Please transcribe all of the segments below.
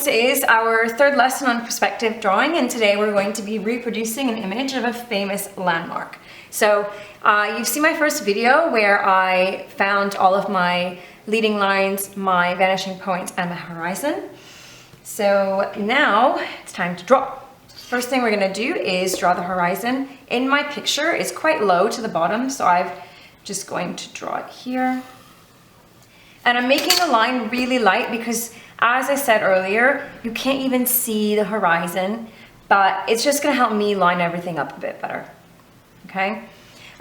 this is our third lesson on perspective drawing, and today we're going to be reproducing an image of a famous landmark. So you've seen my first video where I found all of my leading lines, my vanishing points, and my horizon. So now it's time to draw. First thing we're going to do is draw the horizon. In my picture, it's quite low to the bottom, so I'm just going to draw it here. And I'm making the line really light because, as I said earlier, you can't even see the horizon, but it's just going to help me line everything up a bit better. Okay?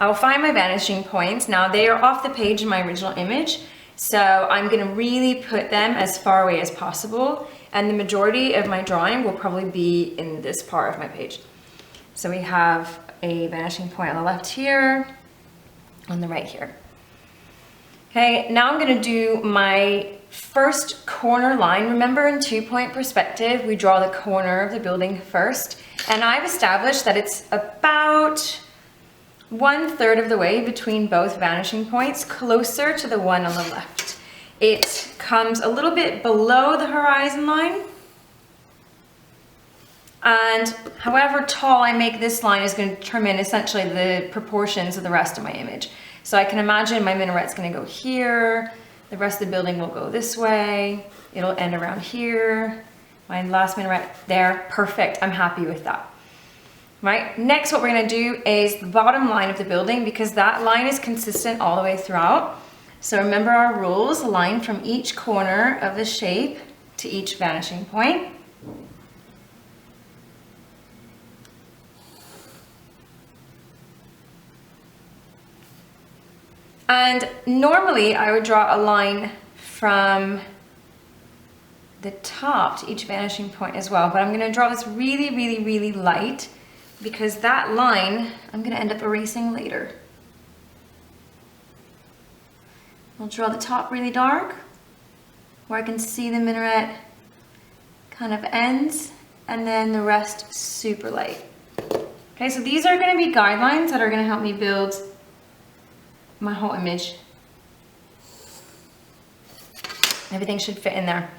I'll find my vanishing points. Now, they are off the page in my original image, so I'm going to really put them as far away as possible, and the majority of my drawing will probably be in this part of my page. So we have a vanishing point on the left here, on the right here. Okay, now I'm going to do my first corner line. Remember, in 2-point perspective, we draw the corner of the building first, and I've established that it's about 1/3 of the way between both vanishing points, closer to the one on the left. It comes a little bit below the horizon line, and however tall I make this line is going to determine essentially the proportions of the rest of my image. So I can imagine my minaret's going to go here, the rest of the building will go this way, it'll end around here, my last minaret there. Perfect, I'm happy with that. Right, next what we're going to do is the bottom line of the building, because that line is consistent all the way throughout. So remember our rules: a line from each corner of the shape to each vanishing point. And normally I would draw a line from the top to each vanishing point as well, but I'm going to draw this really light, because that line I'm going to end up erasing later. I'll draw the top really dark, where I can see the minaret kind of ends, and then the rest super light. Okay, so these are going to be guidelines that are going to help me build my whole image. Everything should fit in there.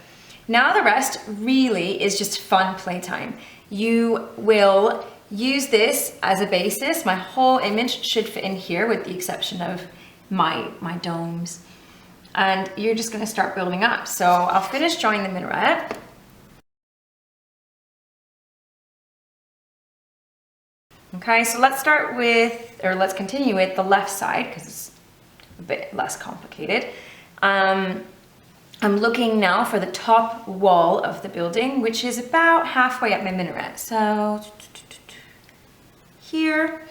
Now the rest really is just fun playtime. You will use this as a basis. My whole image should fit in here, with the exception of my domes. And you're just going to start building up. So I'll finish drawing the minaret. Okay, so let's continue with the left side, because it's a bit less complicated. I'm looking now for the top wall of the building, which is about halfway up my minaret. So here,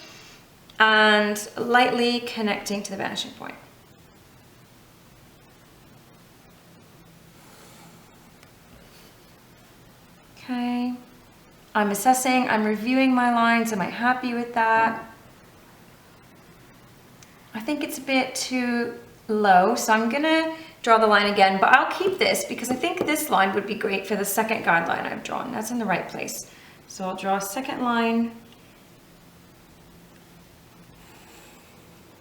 and lightly connecting to the vanishing point. Okay, I'm assessing, I'm reviewing my lines. Am I happy with that? I think it's a bit too low, so I'm gonna draw the line again, but I'll keep this because I think this line would be great for the second guideline I've drawn. That's in the right place. So I'll draw a second line.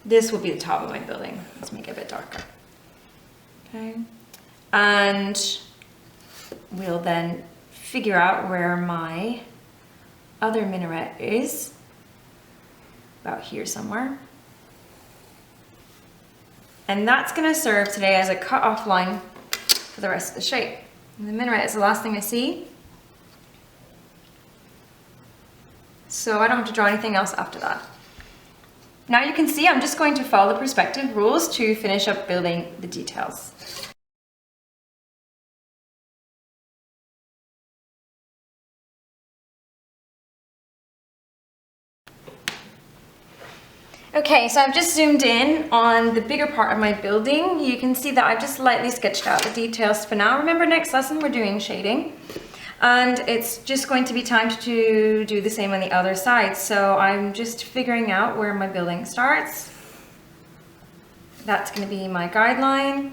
This will be the top of my building. Let's make it a bit darker. Okay, and we'll then figure out where my other minaret is, about here somewhere. And that's going to serve today as a cut-off line for the rest of the shape. And the minaret is the last thing I see, so I don't have to draw anything else after that. Now you can see I'm just going to follow the perspective rules to finish up building the details. Okay, so I've just zoomed in on the bigger part of my building. You can see that I've just lightly sketched out the details for now. Remember, next lesson we're doing shading, and it's just going to be time to do the same on the other side. So I'm just figuring out where my building starts. That's going to be my guideline,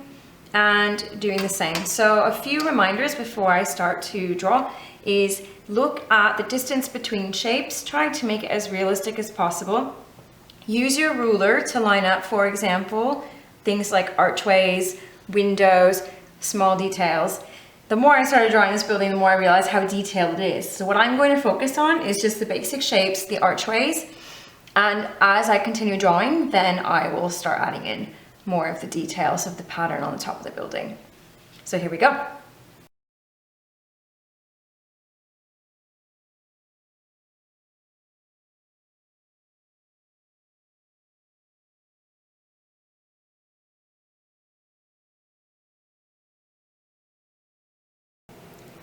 and doing the same. So a few reminders before I start to draw is look at the distance between shapes. Try to make it as realistic as possible. Use your ruler to line up, for example, things like archways, windows, small details. the more I started drawing this building, the more I realized how detailed it is. So what I'm going to focus on is just the basic shapes, the archways. And as I continue drawing, then I will start adding in more of the details of the pattern on the top of the building. So here we go.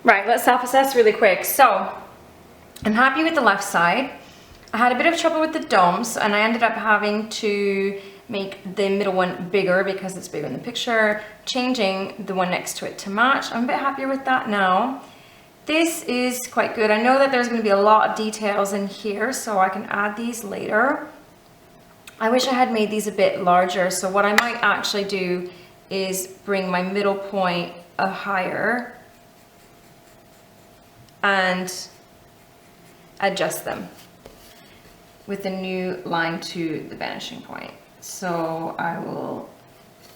Right, let's self-assess really quick. So I'm happy with the left side. I had a bit of trouble with the domes, and I ended up having to make the middle one bigger because it's bigger in the picture, changing the one next to it to match. I'm a bit happier with that now. This is quite good. I know that there's going to be a lot of details in here, so I can add these later. I wish I had made these a bit larger, so what I might actually do is bring my middle point higher and adjust them with the new line to the vanishing point. So I will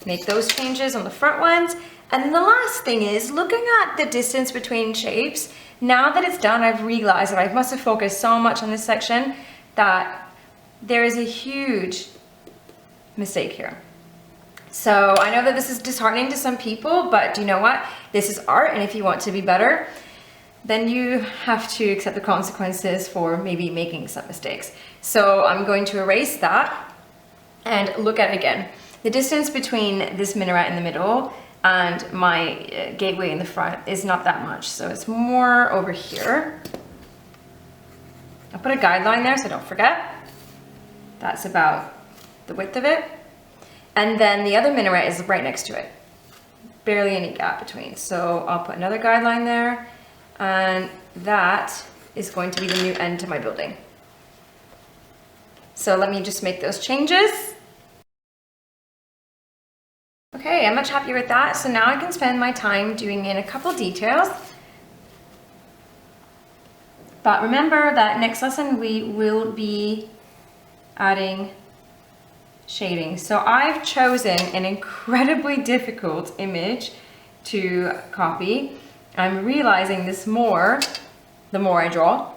make those changes on the front ones. And the last thing is looking at the distance between shapes. Now that it's done, I've realized that I must have focused so much on this section that there is a huge mistake here. So I know that this is disheartening to some people, but do you know what? This is art, and if you want to be better, then you have to accept the consequences for maybe making some mistakes. So I'm going to erase that and look at it again. The distance between this minaret in the middle and my gateway in the front is not that much, so it's more over here. I'll put a guideline there so don't forget. That's about the width of it. And then the other minaret is right next to it. Barely any gap between. So I'll put another guideline there. And that is going to be the new end to my building. So let me just make those changes. Okay, I'm much happier with that. So now I can spend my time doing in a couple details. But remember that next lesson we will be adding shading. So I've chosen an incredibly difficult image to copy. I'm realizing this more the more I draw.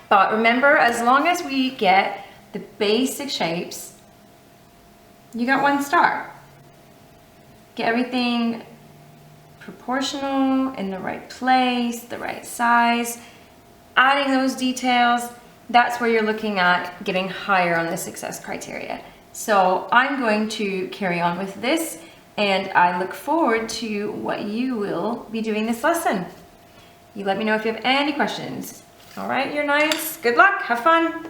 But remember, as long as we get the basic shapes, you got 1 star. Get everything proportional, in the right place, the right size, adding those details, that's where you're looking at getting higher on the success criteria. So I'm going to carry on with this, and I look forward to what you will be doing this lesson. You let me know if you have any questions. All right, you're nice. Good luck. Have fun.